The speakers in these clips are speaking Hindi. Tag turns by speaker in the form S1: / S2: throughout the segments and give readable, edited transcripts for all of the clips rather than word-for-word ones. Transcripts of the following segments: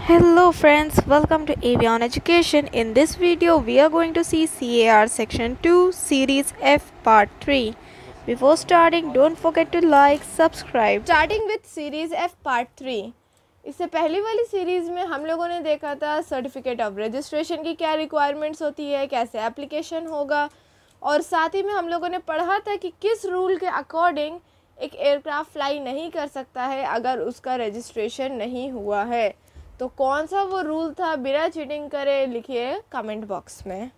S1: Hello friends, welcome to Avion Education. In this video, we are going to see CAR Section 2 Series F Part 3. Before starting, don't forget to like, subscribe.
S2: Starting with Series F Part 3. इससे पहली वाली सीरीज़ में हम लोगों ने देखा था सर्टिफिकेट ऑफ रजिस्ट्रेशन की क्या रिक्वायरमेंट्स होती है, कैसे एप्लीकेशन होगा, और साथ ही में हम लोगों ने पढ़ा था कि किस रूल के अकॉर्डिंग एक एयरक्राफ्ट फ्लाई नहीं कर सकता है अगर उसका रजिस्ट्रेशन नहीं हुआ है। तो कौन सा वो रूल था, बिना चीटिंग करे लिखिए कमेंट बॉक्स में।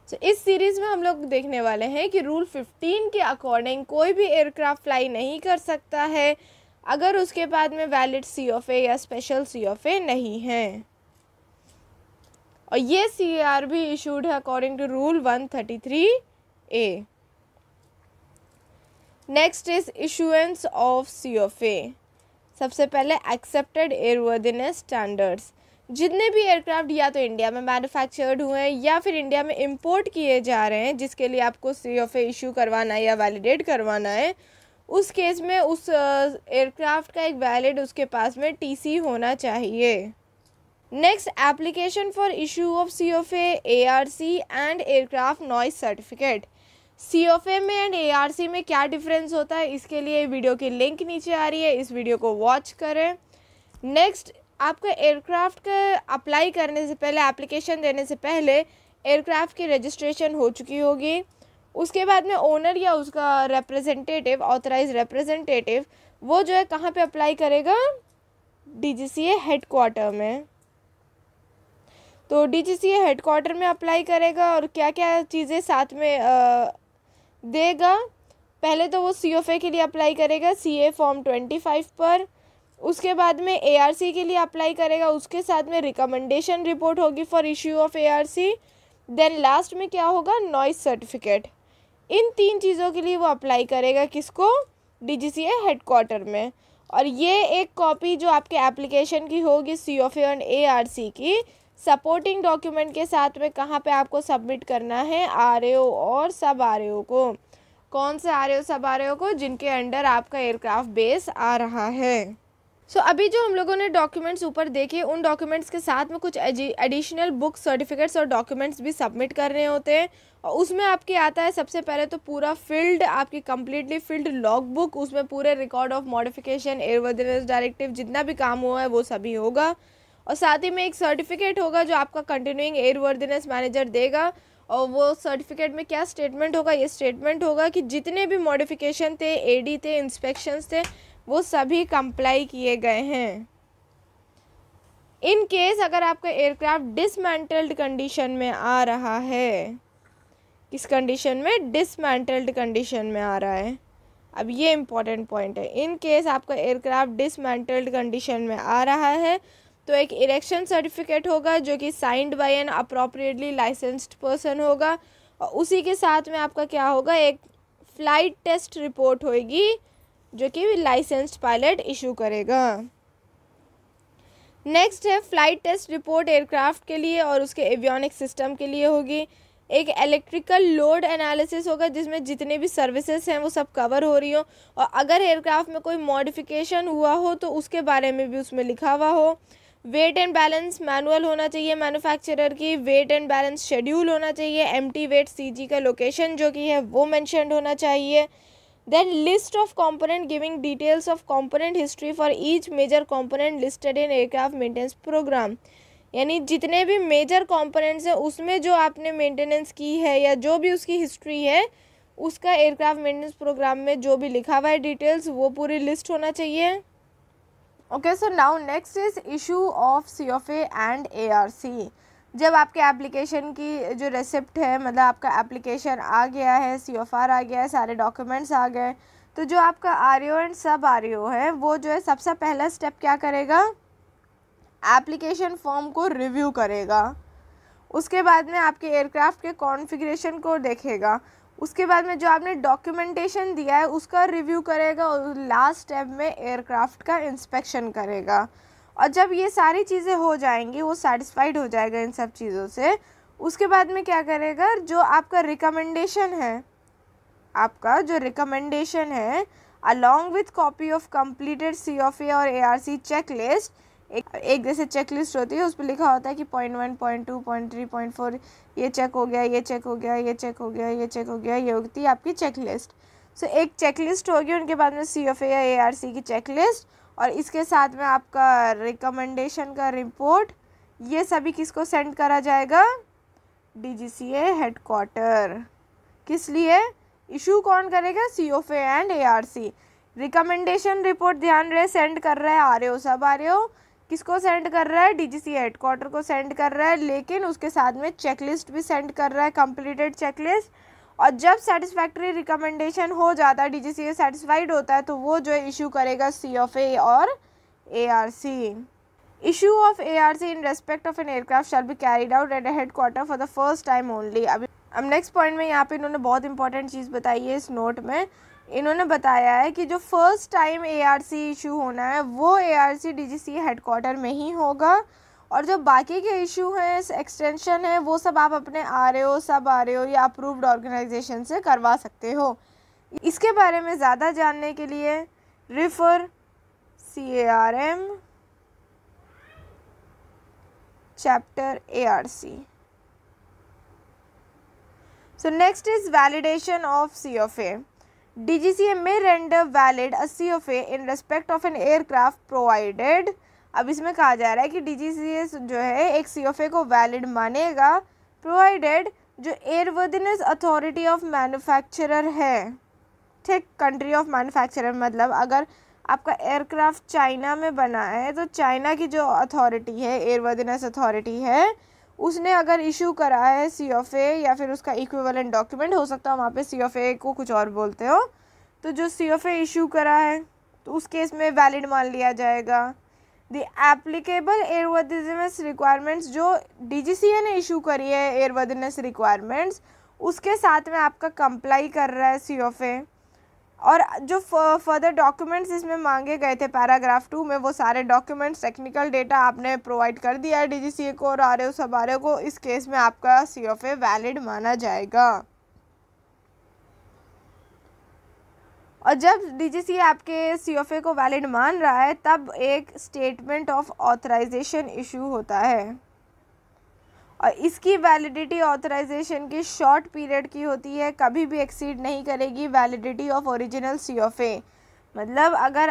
S2: तो इस सीरीज़ में हम लोग देखने वाले हैं कि रूल 15 के अकॉर्डिंग कोई भी एयरक्राफ्ट फ्लाई नहीं कर सकता है अगर उसके बाद में वैलिड COFA या स्पेशल COFA नहीं है, और ये CAR भी इशूड है according to rule 133A। Next is issuance of COFA। सबसे पहले एक्सेप्टेड एयरवर्दिनेस स्टैंडर्ड्स। जितने भी एयरक्राफ्ट या तो इंडिया में मैन्युफैक्चर्ड हुए हैं या फिर इंडिया में इंपोर्ट किए जा रहे हैं जिसके लिए आपको COFA इशू करवाना है या वैलिडेट करवाना है, उस केस में उस एयरक्राफ्ट का एक वैलिड उसके पास में TC होना चाहिए। Next, application for issue of COFA, ARC and aircraft noise certificate. COFA में एंड ARC में क्या डिफरेंस होता है, इसके लिए वीडियो की लिंक नीचे आ रही है, इस वीडियो को वॉच करें। नेक्स्ट, आपका एयरक्राफ्ट का अप्लाई करने से पहले, एप्लीकेशन देने से पहले एयरक्राफ्ट की रजिस्ट्रेशन हो चुकी होगी। उसके बाद में ओनर या उसका रिप्रेजेंटेटिव, ऑथराइज रिप्रेजेंटेटिव, वो जो है कहाँ पे अप्लाई करेगा, DGCA हेडक्वार्टर में। तो DGCA हेडक्वार्टर में अप्लाई करेगा और क्या क्या चीज़ें साथ में देगा। पहले तो वो COFA के लिए अप्लाई करेगा CA फॉर्म 25 पर, उसके बाद में ARC के लिए अप्लाई करेगा, उसके साथ में रिकमेंडेशन रिपोर्ट होगी for issue of ARC। Then last में क्या होगा, नॉइज सर्टिफिकेट। इन 3 चीज़ों के लिए वो अप्लाई करेगा किसको, DGCA हेडक्वार्टर में। और ये एक कॉपी जो आपके एप्लीकेशन की होगी COFA और ARC की, सपोर्टिंग डॉक्यूमेंट के साथ में कहाँ पे आपको सबमिट करना है, RAO और सब RAO को। कौन से RAO सब RAO को, जिनके अंडर आपका एयरक्राफ्ट बेस आ रहा है। सो अभी जो हम लोगों ने डॉक्यूमेंट्स ऊपर देखे, उन डॉक्यूमेंट्स के साथ में कुछ एडिशनल बुक सर्टिफिकेट्स और डॉक्यूमेंट्स भी सबमिट करने होते हैं, और उसमें आपके आता है सबसे पहले तो पूरा फील्ड, आपकी कम्प्लीटली फील्ड लॉग बुक, उसमें पूरे रिकॉर्ड ऑफ मॉडिफिकेशन, एयरवर्दिनेस डायरेक्टिव, जितना भी काम हुआ है वो सभी होगा। और साथ ही में एक सर्टिफिकेट होगा जो आपका कंटिन्यूइंग एयरवर्दिनेस मैनेजर देगा, और वो सर्टिफिकेट में क्या स्टेटमेंट होगा, ये स्टेटमेंट होगा कि जितने भी मॉडिफिकेशन थे, AD थे, इंस्पेक्शंस थे, वो सभी कंप्लाई किए गए हैं। इन केस अगर आपका एयरक्राफ्ट डिसमेंटल्ड कंडीशन में आ रहा है, किस कंडीशन में, डिसमेंटल्ड कंडीशन में आ रहा है, अब ये इम्पॉर्टेंट पॉइंट है। इन केस आपका एयरक्राफ्ट डिसमेंटल्ड कंडीशन में आ रहा है तो एक इरेक्शन सर्टिफिकेट होगा जो कि signed by an appropriately licensed person होगा, और उसी के साथ में आपका क्या होगा, एक फ़्लाइट टेस्ट रिपोर्ट होगी जो कि लाइसेंस्ड पायलट इशू करेगा। नेक्स्ट है फ़्लाइट टेस्ट रिपोर्ट एयरक्राफ्ट के लिए और उसके एवियोनिक सिस्टम के लिए होगी। एक इलेक्ट्रिकल लोड एनालिसिस होगा जिसमें जितने भी सर्विसेज हैं वो सब कवर हो रही हो, और अगर एयरक्राफ्ट में कोई मॉडिफिकेशन हुआ हो तो उसके बारे में भी उसमें लिखा हुआ हो। वेट एंड बैलेंस मैनुअल होना चाहिए मैन्युफैक्चरर की, वेट एंड बैलेंस शेड्यूल होना चाहिए, एम्प्टी वेट CG का लोकेशन जो कि है वो मेंशन्ड होना चाहिए। Then list of component giving details of component history for each major component listed in aircraft maintenance program, यानी जितने भी मेजर कंपोनेंट्स हैं उसमें जो आपने मेंटेनेंस की है या जो भी उसकी हिस्ट्री है, उसका एयरक्राफ्ट मेंटेनेंस प्रोग्राम में जो भी लिखा हुआ है डिटेल्स, वो पूरी लिस्ट होना चाहिए। Okay, so now next is issue of COFA and ARC। जब आपके एप्लीकेशन की जो रेसिप्ट है, मतलब आपका एप्लीकेशन आ गया है, CFR आ गया है, सारे डॉक्यूमेंट्स आ गए, तो जो आपका RAO एंड सब RAO है वो जो है सबसे पहला स्टेप क्या करेगा, एप्लीकेशन फॉर्म को रिव्यू करेगा। उसके बाद में आपके एयरक्राफ्ट के कॉन्फ़िगरेशन को देखेगा, उसके बाद में जो आपने डॉक्यूमेंटेशन दिया है उसका रिव्यू करेगा, और लास्ट स्टेप में एयरक्राफ्ट का इंस्पेक्शन करेगा। और जब ये सारी चीज़ें हो जाएंगी, वो सेटिस्फाइड हो जाएगा इन सब चीज़ों से, उसके बाद में क्या करेगा, जो आपका रिकमेंडेशन है, आपका जो रिकमेंडेशन है along with copy of completed COFA और ARC चेक लिस्ट, एक जैसे चेक लिस्ट होती है, उस पर लिखा होता है कि .1, .2, .3, .4 ये चेक हो गया, ये चेक हो गया, ये चेक हो गया, ये चेक हो गया, ये होती है आपकी चेक लिस्ट। सो एक चेक लिस्ट होगी, उनके बाद में COFA या ARC की चेक लिस्ट, और इसके साथ में आपका रिकमेंडेशन का रिपोर्ट, ये सभी किसको सेंड करा जाएगा, DGCA हेडक्वार्टर। किस लिए, इशू कौन करेगा, COFA and ARC। Recommendation report ध्यान रहे सेंड कर रहा है RO, सब RO किसको सेंड कर रहा है, DGCA हेडक्वार्टर को सेंड कर रहा है, लेकिन उसके साथ में चेकलिस्ट भी सेंड कर रहा है, कंप्लीटेड चेकलिस्ट। और जब सेटिस्फैक्ट्री रिकमेंडेशन हो जाता है, DGCA सेटिस्फाइड होता है, तो वो जो है इशू करेगा COFA और ARC। Issue of ARC in respect of an aircraft shall be carried out at headquarter for the first time only. अब नेक्स्ट पॉइंट में यहाँ पे इन्होंने बहुत इंपॉर्टेंट चीज़ बताई है इस नोट में। इन्होंने बताया है कि जो फर्स्ट टाइम ARC इशू होना है वो ARC DGCA हेडक्वार्टर में ही होगा, और जो बाकी के इशू हैं, एक्सटेंशन है, वो सब आप अपने RO, सब RO या अप्रूव्ड ऑर्गेनाइजेशन से करवा सकते हो। इसके बारे में ज़्यादा जानने के लिए refer CARM chapter ARC। So next is validation of COFA. DGCA may render valid a COFA in respect of an aircraft provided। अब इसमें कहा जा रहा है कि DGCA जो है एक COFA को वैलिड मानेगा प्रोवाइडेड जो एयरवर्दिनेस अथॉरिटी ऑफ मैन्युफैक्चरर है, ठीक, कंट्री ऑफ मैन्युफैक्चरर, मतलब अगर आपका एयरक्राफ्ट चाइना में बना है तो चाइना की जो अथॉरिटी है, एयरवर्दिनेस अथॉरिटी है, उसने अगर इशू करा है COFA या फिर उसका इक्विवेलेंट डॉक्यूमेंट, हो सकता है वहाँ पे COFA को कुछ और बोलते हो, तो जो COFA इशू करा है तो उस केस में वैलिड मान लिया जाएगा। द एप्लीकेबल एयरवर्दिनेस रिक्वायरमेंट्स, जो DGCA ने इशू करी है एयरवर्दिनेस रिक्वायरमेंट्स, उसके साथ में आपका कंप्लाई कर रहा है COFA, और जो फर्दर डॉक्यूमेंट्स इसमें मांगे गए थे पैराग्राफ 2 में, वो सारे डॉक्यूमेंट्स, टेक्निकल डेटा आपने प्रोवाइड कर दिया है DGCA को और RO सब RO को, इस केस में आपका COFA वैलिड माना जाएगा। और जब DGCA आपके COFA को वैलिड मान रहा है तब एक स्टेटमेंट ऑफ ऑथराइजेशन इशू होता है, और इसकी वैलिडिटी ऑथराइजेशन की शॉर्ट पीरियड की होती है, कभी भी एक्सीड नहीं करेगी वैलिडिटी ऑफ ओरिजिनल COFA। मतलब अगर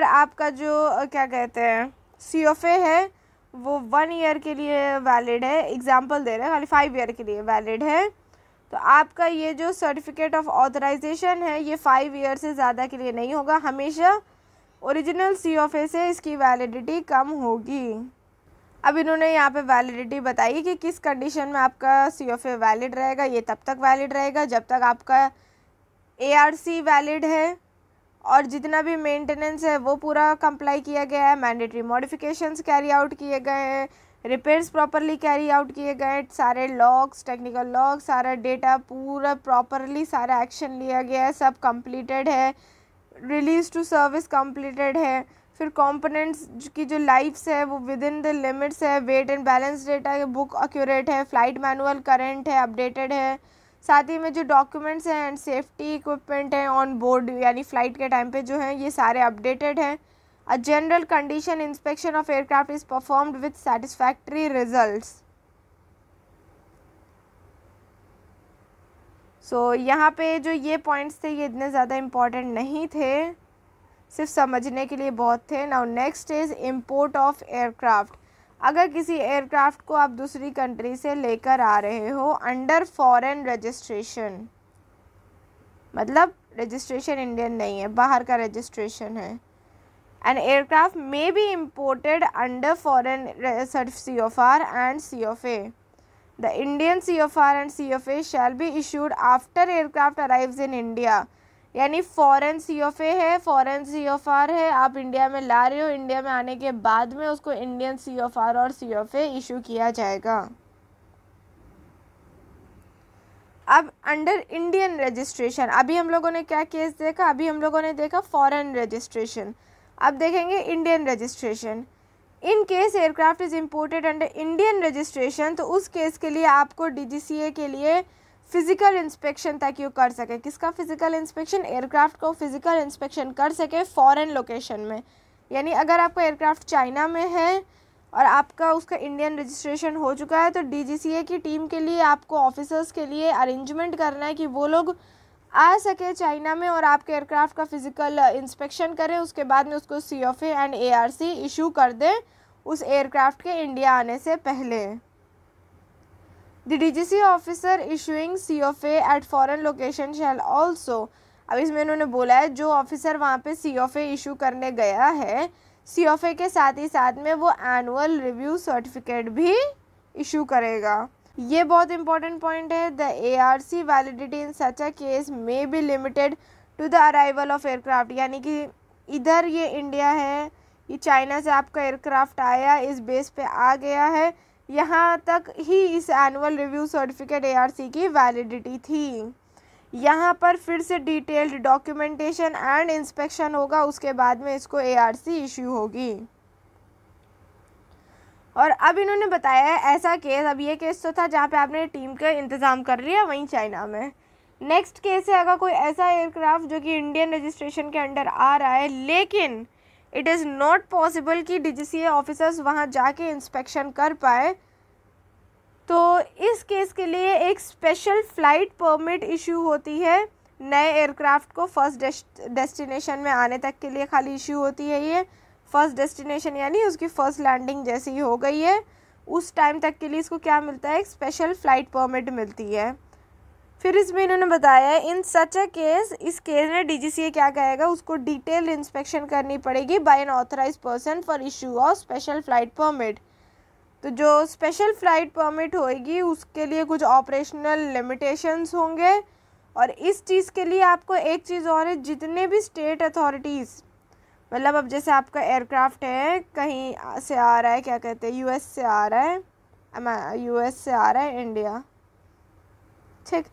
S2: आपका जो क्या कहते हैं COFA है वो 1 ईयर के लिए वैलिड है, एग्जांपल दे रहे हैं, खाली 5 ईयर के लिए वैलिड है, तो आपका ये जो सर्टिफिकेट ऑफ ऑथराइजेशन है ये 5 ईयर से ज़्यादा के लिए नहीं होगा, हमेशा ओरिजिनल COFA से इसकी वैलिडिटी कम होगी। अब इन्होंने यहाँ पे वैलिडिटी बताई कि किस कंडीशन में आपका COFA वैलिड रहेगा। ये तब तक वैलिड रहेगा जब तक आपका ARC वैलिड है और जितना भी मेंटेनेंस है वो पूरा कंप्लाई किया गया है, मैंडेटरी मॉडिफिकेशंस कैरी आउट किए गए हैं, रिपेयर्स प्रॉपरली कैरी आउट किए गए, सारे लॉग्स, टेक्निकल लॉग, सारा डेटा पूरा प्रॉपरली, सारा एक्शन लिया गया है, सब कंप्लीटेड है, रिलीज टू सर्विस कंप्लीटेड है, फिर कंपोनेंट्स की जो लाइफ्स है वो विद इन द लिमिट्स है, वेट एंड बैलेंस डेटा है, बुक एक्यूरेट है, फ्लाइट मैनुअल करेंट है, अपडेटेड है, साथ ही में जो डॉक्यूमेंट्स हैं एंड सेफ्टी इक्विपमेंट है ऑन बोर्ड यानी फ़्लाइट के टाइम पे जो हैं ये सारे अपडेटेड हैं। A general condition inspection of aircraft is performed with satisfactory results. So यहाँ पे जो ये पॉइंट्स थे ये इतने ज़्यादा इम्पॉर्टेंट नहीं थे, सिर्फ समझने के लिए बहुत थे। Now next is import of aircraft. अगर किसी एयरक्राफ्ट को आप दूसरी कंट्री से लेकर आ रहे हो अंडर फॉरेन रजिस्ट्रेशन, मतलब रजिस्ट्रेशन इंडियन नहीं है, बाहर का रजिस्ट्रेशन है, an aircraft may be imported under foreign CFR and CFA। The Indian CFR and CFA shall be issued after aircraft arrives in India. यानी फॉरेन CFA है, फॉरेन CFR है, आप इंडिया में ला रहे हो, इंडिया में आने के बाद में उसको इंडियन CFR और CFA इशू किया जाएगा। अब अंडर इंडियन रजिस्ट्रेशन, अभी हम लोगों ने क्या केस देखा, अभी हम लोगों ने देखा फॉरेन रजिस्ट्रेशन, अब देखेंगे Indian registration. In case aircraft is imported under Indian registration, तो उस केस के लिए आपको DGCA के लिए फिज़िकल इंस्पेक्शन ताकि वो कर सके। किसका फिज़िकल इंस्पेक्शन? एयरक्राफ्ट को फिज़िकल इंस्पेक्शन कर सके फॉरेन लोकेशन में। यानी अगर आपका एयरक्राफ्ट चाइना में है और आपका उसका इंडियन रजिस्ट्रेशन हो चुका है, तो DGCA की टीम के लिए आपको ऑफिसर्स के लिए अरेंजमेंट करना है कि वो लोग आ सके चाइना में और आपके एयरक्राफ्ट का फिज़िकल इंस्पेक्शन करें, उसके बाद में उसको CFA एंड ARC इशू कर दें उस एयरक्राफ्ट के इंडिया आने से पहले। The DGCA officer issuing CFA at foreign location shall also, अब इसमें इन्होंने बोला है जो ऑफिसर वहाँ पे CFA इशू करने गया है, CFA के साथ ही साथ में वो एनुअल रिव्यू सर्टिफिकेट भी इशू करेगा। ये बहुत इंपॉर्टेंट पॉइंट है। The ARC validity in such a case may be limited to the arrival of aircraft, यानी कि इधर ये इंडिया है, ये चाइना से आपका एयरक्राफ्ट आया, इस बेस पे आ गया है, यहाँ तक ही इस एनुअल रिव्यू सर्टिफिकेट ARC की वैलिडिटी थी। यहाँ पर फिर से डिटेल्ड डॉक्यूमेंटेशन एंड इंस्पेक्शन होगा, उसके बाद में इसको ARC इशू होगी। और अब इन्होंने बताया है ऐसा केस, अब ये केस तो था जहाँ पे आपने टीम का इंतज़ाम कर लिया वहीं चाइना में। नेक्स्ट केस है अगर कोई ऐसा एयरक्राफ्ट जो कि इंडियन रजिस्ट्रेशन के अंडर आ रहा है, लेकिन इट इज़ नॉट पॉसिबल कि DGCA ऑफिसर्स वहाँ जाके इंस्पेक्शन कर पाए, तो इस केस के लिए एक स्पेशल फ़्लाइट परमिट इशू होती है। नए एयरक्राफ्ट को फर्स्ट डेस्टिनेशन में आने तक के लिए खाली इशू होती है ये। फर्स्ट डेस्टिनेशन यानी उसकी फ़र्स्ट लैंडिंग जैसे ही हो गई है, उस टाइम तक के लिए इसको क्या मिलता है? एक स्पेशल फ़्लाइट परमिट मिलती है। फिर इसमें इन्होंने बताया है इन सच अ केस, इस केस में DGCA क्या कहेगा, उसको डिटेल इंस्पेक्शन करनी पड़ेगी by an authorize person for issue of special flight permit. तो जो स्पेशल फ़्लाइट परमिट होएगी उसके लिए कुछ ऑपरेशनल लिमिटेशंस होंगे। और इस चीज़ के लिए आपको एक चीज़ और है, जितने भी स्टेट अथॉरिटीज़, मतलब अब जैसे आपका एयरक्राफ्ट है कहीं से आ रहा है, क्या कहते हैं, US से आ रहा है, US से आ रहा है इंडिया, ठीक,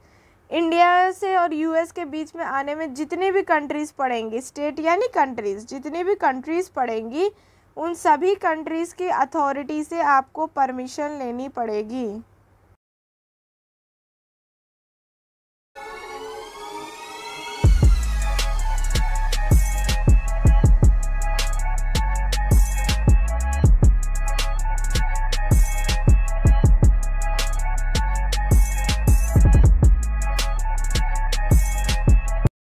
S2: इंडिया से और US के बीच में आने में जितने भी कंट्रीज़ पड़ेंगी, स्टेट यानी कंट्रीज़, जितनी भी कंट्रीज़ पड़ेंगी उन सभी कंट्रीज़ की अथॉरिटी से आपको परमिशन लेनी पड़ेगी।